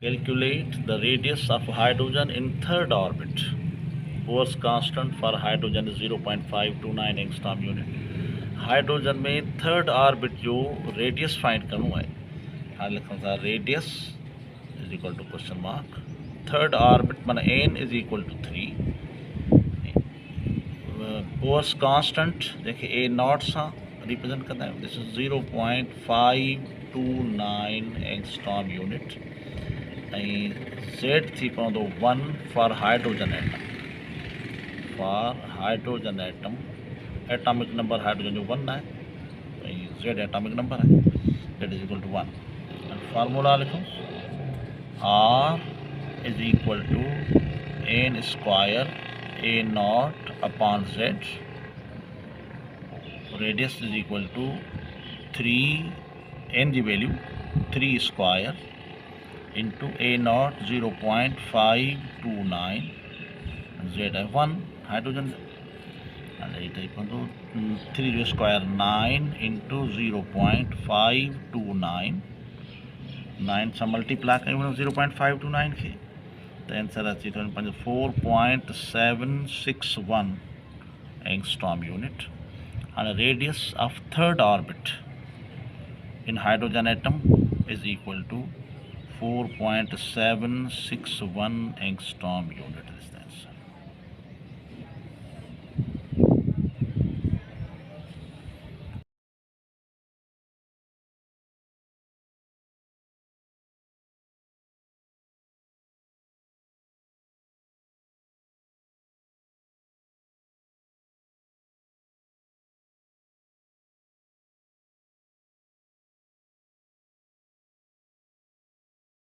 Calculate the radius of hydrogen in third orbit. Bohr's constant for hydrogen is 0.529 angstrom unit. Hydrogen में third orbit जो radius find करना है, हाँ लिखा था radius is equal to question mark third orbit माना n is equal to 3. Bohr's constant देखिए a nought सा रिप्रेजेंट करना है, this is 0.529 angstrom unit. Z थी पवंदो 1 for hydrogen atom. Atomic number hydrogen जो 1 है, जेड एटॉमिक नंबर है, Z is equal to 1. Formula लिखो R is equal to n square a nought upon Z. Radius is equal to 3 n की value 3 square into a nought 0.529 Z है 1 hydrogen 3 जो square 9 into 0.529 9 से multiply करें 0.529 के तो answer अची तो 4.761 angstrom unit. and radius of third orbit in hydrogen atom is equal to 4.761 angstrom unit is the answer.